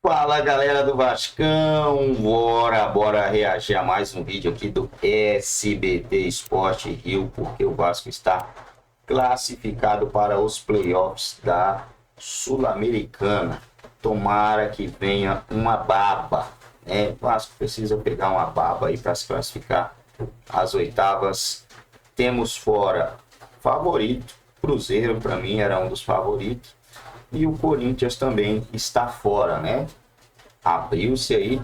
Fala galera do Vascão, bora reagir a mais um vídeo aqui do SBT Esporte Rio, porque o Vasco está classificado para os playoffs da Sul-Americana. Tomara que venha uma baba, né? O Vasco precisa pegar uma baba aí para se classificar às oitavas. Temos fora favorito, Cruzeiro para mim era um dos favoritos. E o Corinthians também está fora, né? Abriu-se aí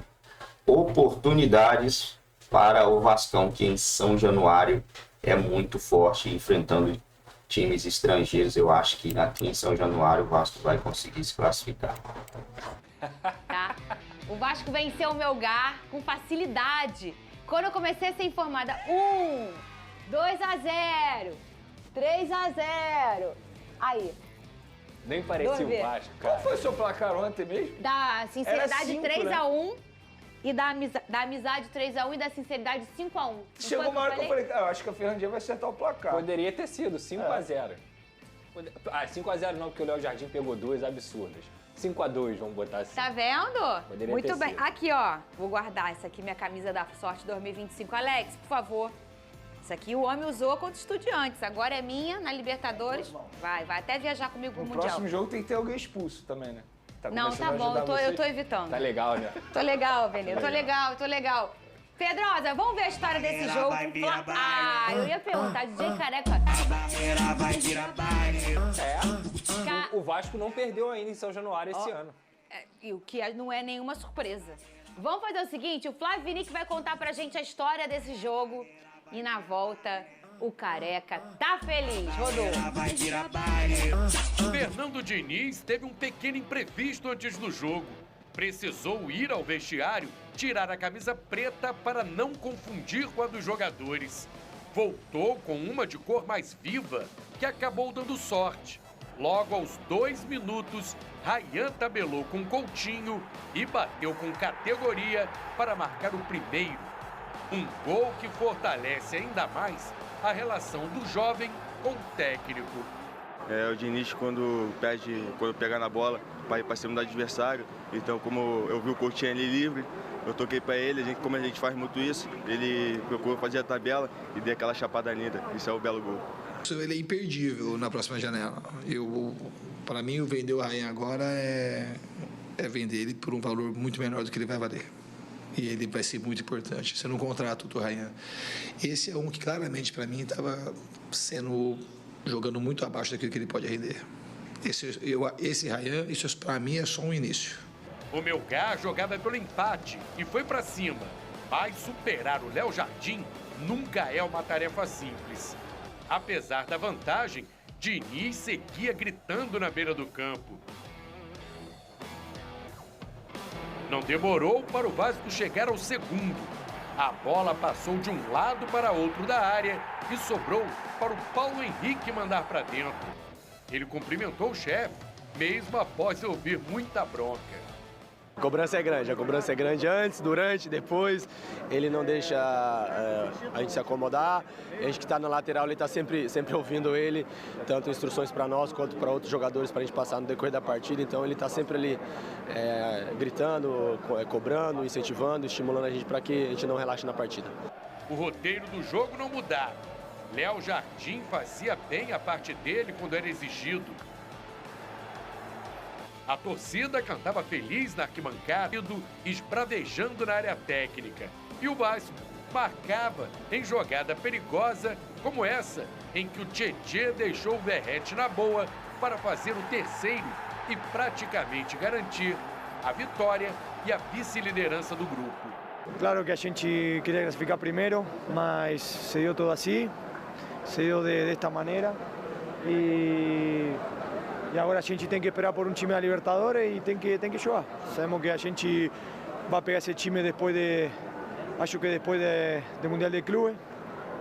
oportunidades para o Vascão, que em São Januário é muito forte, enfrentando times estrangeiros. Eu acho que aqui em São Januário o Vasco vai conseguir se classificar. Tá? O Vasco venceu o Melgar com facilidade. Quando eu comecei a ser informada, 2-0, 3-0. Aí. Nem parecia o Vasco, cara. Qual foi o seu placar ontem mesmo? Da sinceridade 5, 3-1 e da amizade 3-1 e da sinceridade 5-1. Chegou uma hora que eu falei, eu acho que a Fernandinha vai acertar o placar. Poderia ter sido 5-0. 5-0 não, porque o Léo Jardim pegou duas absurdas. 5-2, vamos botar assim. Tá vendo? Poderia Muito ter bem. sido. Aqui, ó. Vou guardar essa aqui, minha camisa da sorte 2025. Alex, por favor. Isso aqui o homem usou contra Estudiantes. Agora é minha, na Libertadores. Vai até viajar comigo pro No Mundial. próximo jogo tem que ter alguém expulso também, né? Não, começando tá a bom, ajudar eu tô vocês. evitando. Tá legal, né? Tô legal, Benê. Tô legal. Pedrosa, vamos ver a história desse jogo. Eu ia perguntar, DJ Careca. O Vasco não perdeu ainda em São Januário esse ano. E o que não é nenhuma surpresa. Vamos fazer o seguinte, o Flávio Vinick vai contar pra gente a história desse jogo. E na volta, o Careca tá feliz. Rodou. Fernando Diniz teve um pequeno imprevisto antes do jogo. Precisou ir ao vestiário, tirar a camisa preta para não confundir com a dos jogadores. Voltou com uma de cor mais viva, que acabou dando sorte. Logo aos 2 minutos, Rayan tabelou com Coutinho e bateu com categoria para marcar o primeiro. Um gol que fortalece ainda mais a relação do jovem com o técnico. O Diniz, quando pegar na bola, vai para cima do adversário. Então, como eu vi o Coutinho ali livre, eu toquei para ele. Como a gente faz muito isso, ele procurou fazer a tabela e deu aquela chapada linda. Isso é o belo gol. Ele é imperdível na próxima janela. Para mim, o vender o Rayan agora é vender ele por um valor muito menor do que ele vai valer. E ele vai ser muito importante. Você não contrata o Rayan. Esse é um que claramente, para mim, estava jogando muito abaixo daquilo que ele pode render. Esse Rayan, isso para mim é só um início. O Melgar jogava pelo empate e foi para cima. Mas superar o Léo Jardim nunca é uma tarefa simples. Apesar da vantagem, Diniz seguia gritando na beira do campo. Não demorou para o Vasco chegar ao segundo. A bola passou de um lado para outro da área e sobrou para o Paulo Henrique mandar para dentro. Ele cumprimentou o chefe, mesmo após ouvir muita bronca. A cobrança é grande antes, durante, depois. Ele não deixa a gente se acomodar. A gente que está na lateral, ele está sempre ouvindo ele, tanto instruções para nós quanto para outros jogadores para a gente passar no decorrer da partida. Então ele está sempre ali gritando, cobrando, incentivando, estimulando a gente para que a gente não relaxe na partida. O roteiro do jogo não mudava. Léo Jardim fazia bem a parte dele quando era exigido. A torcida cantava feliz na arquibancada, esbravejando na área técnica. E o Vasco marcava em jogada perigosa como essa, em que o Tietê deixou o Verrete na boa para fazer o terceiro e praticamente garantir a vitória e a vice-liderança do grupo. Claro que a gente queria classificar primeiro, mas se deu tudo assim, se deu desta maneira. E agora a gente tem que esperar por um time da Libertadores e tem que jogar. Sabemos que a gente vai pegar esse time depois do Mundial de Clubes.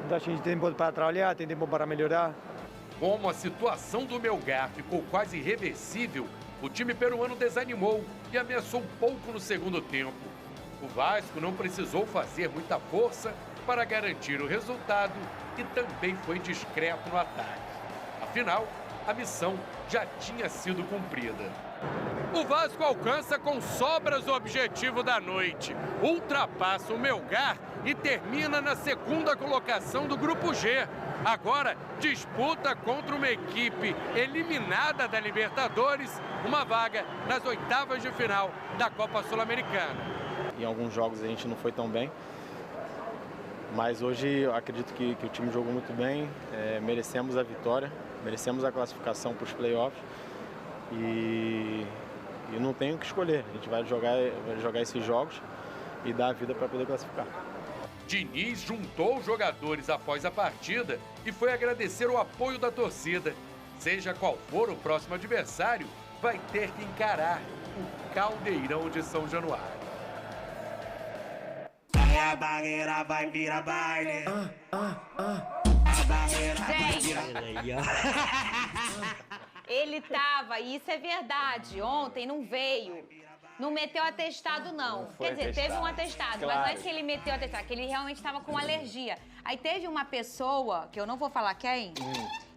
Então a gente tem tempo para trabalhar, tem tempo para melhorar. Como a situação do Melgar ficou quase irreversível, o time peruano desanimou e ameaçou pouco no segundo tempo. O Vasco não precisou fazer muita força para garantir o resultado e também foi discreto no ataque. Afinal, a missão já tinha sido cumprida. O Vasco alcança com sobras o objetivo da noite. Ultrapassa o Melgar e termina na segunda colocação do Grupo G. Agora disputa contra uma equipe eliminada da Libertadores uma vaga nas oitavas de final da Copa Sul-Americana. Em alguns jogos a gente não foi tão bem, mas hoje eu acredito que o time jogou muito bem, merecemos a vitória, merecemos a classificação para os playoffs e não tenho o que escolher. A gente vai jogar esses jogos e dar a vida para poder classificar. Diniz juntou os jogadores após a partida e foi agradecer o apoio da torcida. Seja qual for o próximo adversário, vai ter que encarar o Caldeirão de São Januário. A barreira vai virar baile. Ele tava, e isso é verdade, ontem não veio. Não meteu atestado, não. Quer dizer, teve um atestado, mas não é que ele meteu atestado, que ele realmente estava com alergia. Aí teve uma pessoa, que eu não vou falar quem,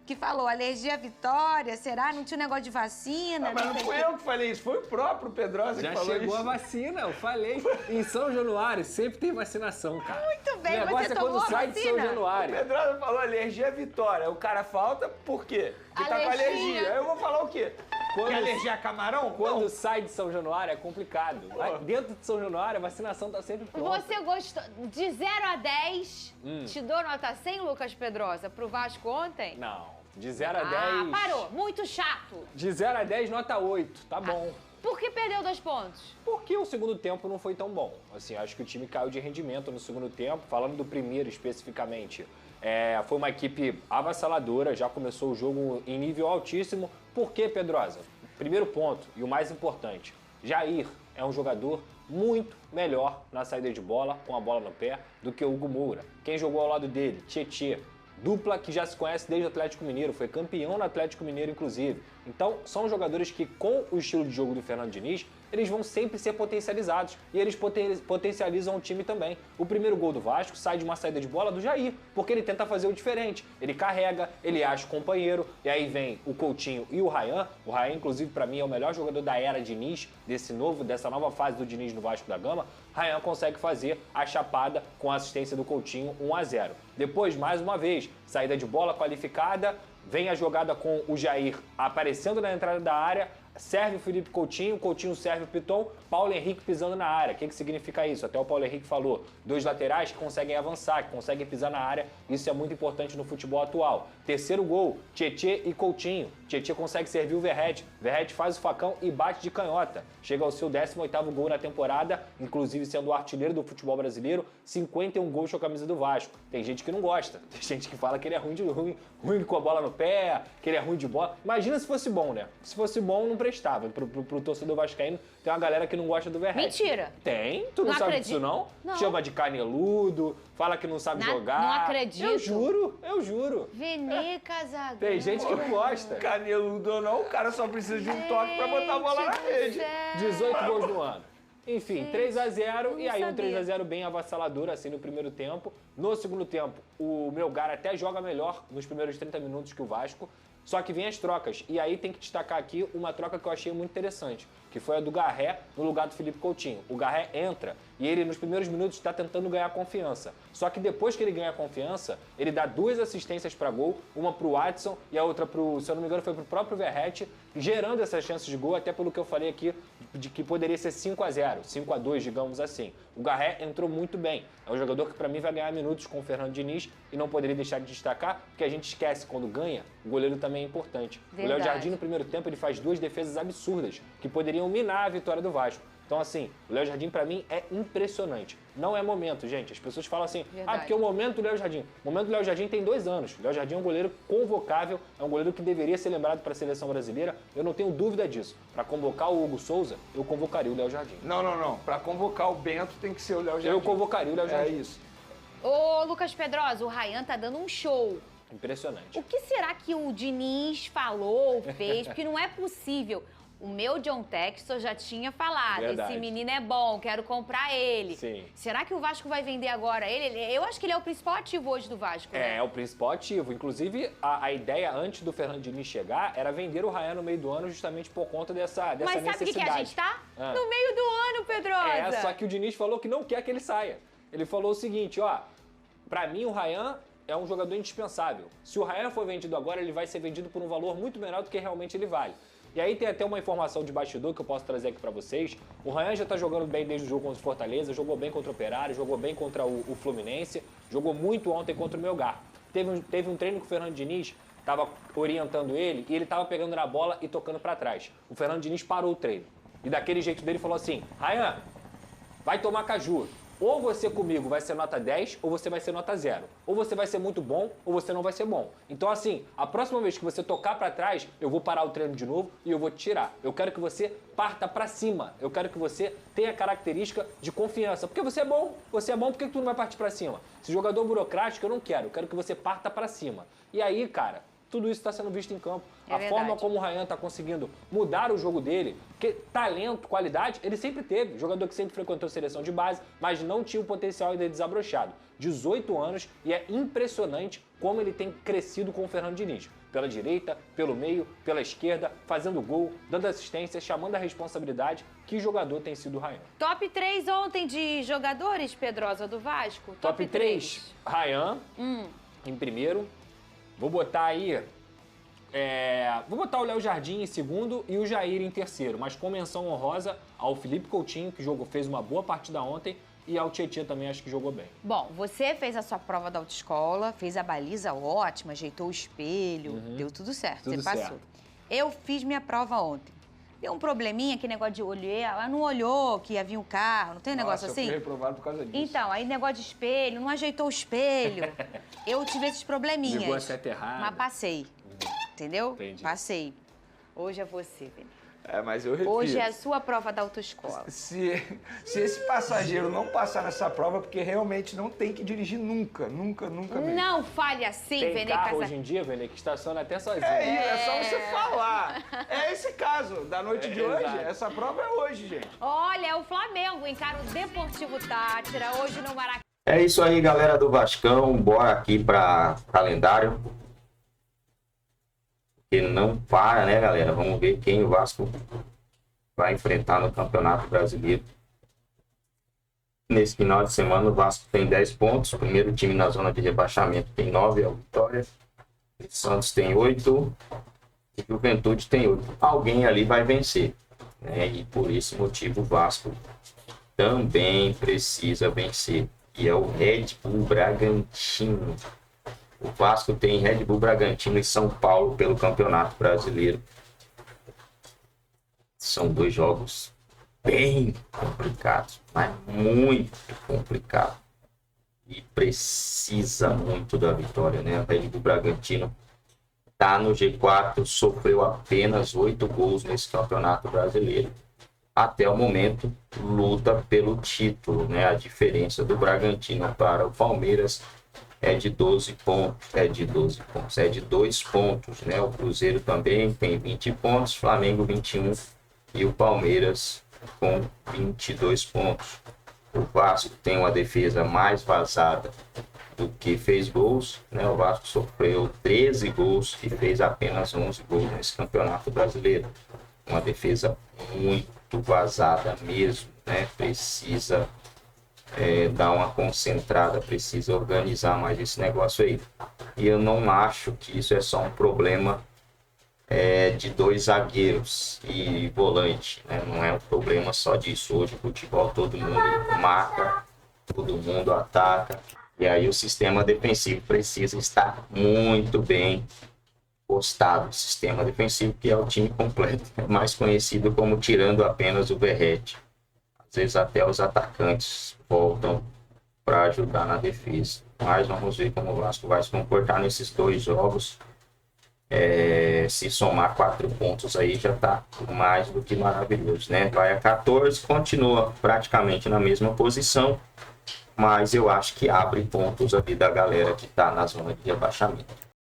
que falou, alergia à Vitória, será? Não tinha um negócio de vacina? Mas não fui eu que falei isso, foi o próprio Pedrosa que falou isso. Já chegou a vacina, eu falei. Em São Januário sempre tem vacinação, cara. Muito bem, o negócio você é tomou quando a sai de São vacina? O Januário. Pedrosa falou alergia à Vitória. O cara falta por quê? Porque tá com alergia. Aí eu vou falar o quê? Quer alergia a camarão? Quando sai de São Januário é complicado. Dentro de São Januário a vacinação tá sempre pronta. Você gostou? De 0 a 10, te dou nota 100, Lucas Pedrosa, pro Vasco ontem? Não. De 0 a 10... Ah, parou. Muito chato. De 0 a 10, nota 8. Tá bom. Por que perdeu 2 pontos? Porque o segundo tempo não foi tão bom. Assim, acho que o time caiu de rendimento no segundo tempo. Falando do primeiro especificamente, foi uma equipe avassaladora, já começou o jogo em nível altíssimo. Por que, Pedrosa? Primeiro ponto, e o mais importante, Jair é um jogador muito melhor na saída de bola, com a bola no pé, do que o Hugo Moura. Quem jogou ao lado dele? Tietê. Dupla que já se conhece desde o Atlético Mineiro, foi campeão no Atlético Mineiro, inclusive. Então, são jogadores que, com o estilo de jogo do Fernando Diniz, eles vão sempre ser potencializados. E eles potencializam o time também. O primeiro gol do Vasco sai de uma saída de bola do Jair, porque ele tenta fazer o diferente. Ele carrega, ele acha o companheiro, e aí vem o Coutinho e o Ryan. O Ryan, inclusive, para mim, é o melhor jogador da era Diniz, dessa nova fase do Diniz no Vasco da Gama. Ryan consegue fazer a chapada com a assistência do Coutinho, 1-0. Depois, mais uma vez, saída de bola qualificada, vem a jogada com o Jair aparecendo na entrada da área, serve o Felipe Coutinho, Coutinho serve o Piton, Paulo Henrique pisando na área. O que significa isso? Até o Paulo Henrique falou, 2 laterais que conseguem avançar, que conseguem pisar na área, isso é muito importante no futebol atual. Terceiro gol, Tietê e Coutinho. Tietê consegue servir o Verratti, Verratti faz o facão e bate de canhota. Chega ao seu 18º gol na temporada, inclusive sendo o artilheiro do futebol brasileiro, 51 gols com a camisa do Vasco. Tem gente que não gosta, tem gente que fala que ele é ruim com a bola no pé, que ele é ruim de bola. Imagina se fosse bom, né? Se fosse bom, não prestava. Pro torcedor vascaíno, tem uma galera que não gosta do Verratti. Mentira. Tem? Tu não sabe disso, não? Não. Chama de caneludo, fala que não sabe jogar. Não acredito. Eu juro. Vini Casagrande. Tem gente que não gosta. Caneludo ou não, o cara só precisa de um toque pra botar a bola na rede. 18 gols no ano. Enfim, 3-0 e aí sabia. um 3-0 bem avassalador assim no primeiro tempo. No segundo tempo, o Melgar até joga melhor nos primeiros 30 minutos que o Vasco. Só que vem as trocas, e aí tem que destacar aqui uma troca que eu achei muito interessante, que foi a do Garré no lugar do Felipe Coutinho. O Garré entra e ele nos primeiros minutos está tentando ganhar confiança. Só que depois que ele ganha confiança, ele dá 2 assistências para gol, uma para o Watson e a outra, se eu não me engano, foi para o próprio Verratti, gerando essas chances de gol, até pelo que eu falei aqui, de que poderia ser 5-0, 5-2, digamos assim. O Garré entrou muito bem. É um jogador que para mim vai ganhar minutos com o Fernando Diniz e não poderia deixar de destacar, porque a gente esquece, quando ganha, o goleiro também é importante. Verdade. O Léo Jardim no primeiro tempo ele faz 2 defesas absurdas, que poderiam minar a vitória do Vasco. Então, assim, o Léo Jardim, pra mim, é impressionante. Não é momento, gente. As pessoas falam assim, porque o momento do Léo Jardim. O momento do Léo Jardim tem 2 anos. O Léo Jardim é um goleiro convocável, é um goleiro que deveria ser lembrado para a seleção brasileira. Eu não tenho dúvida disso. Para convocar o Hugo Souza, eu convocaria o Léo Jardim. Não. Para convocar o Bento tem que ser o Léo Jardim. Eu convocaria o Léo Jardim. É isso. Ô, Lucas Pedrosa, o Ryan tá dando um show. Impressionante. O que será que o Diniz falou, fez? Porque não é possível. O meu John Textor já tinha falado, Verdade. esse menino é bom, quero comprar ele. Sim. Será que o Vasco vai vender agora ele? Eu acho que ele é o principal ativo hoje do Vasco, né? É o principal ativo. Inclusive, a ideia antes do Fernando Diniz chegar era vender o Ryan no meio do ano justamente por conta dessa Mas necessidade. sabe o que a gente tá? Ah. No meio do ano, Pedrosa. Só que o Diniz falou que não quer que ele saia. Ele falou o seguinte, ó, pra mim o Ryan é um jogador indispensável. Se o Ryan for vendido agora, ele vai ser vendido por um valor muito menor do que realmente ele vale. E aí tem até uma informação de bastidor que eu posso trazer aqui pra vocês. O Ryan já tá jogando bem desde o jogo contra o Fortaleza, jogou bem contra o Operário, jogou bem contra o Fluminense, jogou muito ontem contra o Melgar. Teve um treino que o Fernando Diniz tava orientando ele e ele tava pegando na bola e tocando pra trás. O Fernando Diniz parou o treino. E daquele jeito dele falou assim, Ryan, vai tomar caju. Ou você comigo vai ser nota 10 ou você vai ser nota 0. Ou você vai ser muito bom ou você não vai ser bom. Então assim, a próxima vez que você tocar pra trás, eu vou parar o treino de novo e eu vou te tirar. Eu quero que você parta pra cima. Eu quero que você tenha a característica de confiança. Porque você é bom, por que tu não vai partir pra cima? Se jogador burocrático, eu não quero. Eu quero que você parta pra cima. E aí, cara, tudo isso está sendo visto em campo. É a forma como o Ryan está conseguindo mudar o jogo dele, porque talento, qualidade, ele sempre teve. Jogador que sempre frequentou seleção de base, mas não tinha o potencial ainda desabrochado. 18 anos e é impressionante como ele tem crescido com o Fernando Diniz. Pela direita, pelo meio, pela esquerda, fazendo gol, dando assistência, chamando a responsabilidade. Que jogador tem sido o Ryan? Top 3 ontem de jogadores, Pedrosa, do Vasco? Top 3, Ryan em primeiro. Vou botar aí... vou botar o Léo Jardim em segundo e o Jair em terceiro, mas com menção honrosa ao Felipe Coutinho, que fez uma boa partida ontem, e ao Tietchan também acho que jogou bem. Bom, você fez a sua prova da autoescola, fez a baliza ótima, ajeitou o espelho, deu tudo certo, Tudo você passou. certo. Eu fiz minha prova ontem. Deu um probleminha, que negócio de olhar, ela não olhou que ia vir um carro, não tem um negócio assim? Eu fui reprovado por causa disso. Então, aí negócio de espelho, não ajeitou o espelho. Eu tive esses probleminhas. Ligou a seta errada. Mas passei. Entendeu? Entendi. Passei. Hoje é você, Vini. Mas eu repito. Hoje é a sua prova da autoescola. Se esse passageiro não passar nessa prova, porque realmente não tem que dirigir nunca mesmo. Não fale assim, Tem Vene carro Casa. hoje em dia, Vene, que estaciona até sozinho. É só você falar. É esse caso da noite de hoje. exato. Essa prova é hoje, gente. Olha, é o Flamengo encara o Deportivo Tátira hoje no Maracanã. É isso aí, galera do Vascão. Bora aqui para calendário. Que não para, né, galera? Vamos ver quem o Vasco vai enfrentar no Campeonato Brasileiro. Nesse final de semana, o Vasco tem 10 pontos. O primeiro time na zona de rebaixamento tem 9, é o Vitória. O Santos tem 8. E o Juventude tem 8. Alguém ali vai vencer, né? E por esse motivo o Vasco também precisa vencer. E é o Red Bull Bragantino. O Vasco tem Red Bull Bragantino e São Paulo pelo Campeonato Brasileiro. São dois jogos bem complicados, mas muito complicados. E precisa muito da vitória, né? O Red Bull Bragantino está no G4, sofreu apenas 8 gols nesse Campeonato Brasileiro. Até o momento, luta pelo título, né? A diferença do Bragantino para o Palmeiras é de 12 pontos, é de 2 pontos, né? O Cruzeiro também tem 20 pontos, Flamengo 21 e o Palmeiras com 22 pontos. O Vasco tem uma defesa mais vazada do que fez gols, né? O Vasco sofreu 13 gols e fez apenas 11 gols nesse Campeonato Brasileiro. Uma defesa muito vazada mesmo, né? Precisa dar uma concentrada, precisa organizar mais esse negócio aí. E eu não acho que isso é só um problema de 2 zagueiros e volante, né? Não é um problema só disso. Hoje o futebol todo mundo marca, todo mundo ataca, e aí o sistema defensivo precisa estar muito bem postado. O sistema defensivo, que é o time completo, é mais conhecido como tirando apenas o Verratti. Às vezes até os atacantes voltam para ajudar na defesa. Mas vamos ver como o Vasco vai se comportar nesses 2 jogos. Se somar 4 pontos aí já está mais do que maravilhoso, né? Vai a 14, continua praticamente na mesma posição, mas eu acho que abre pontos ali da galera que está na zona de rebaixamento.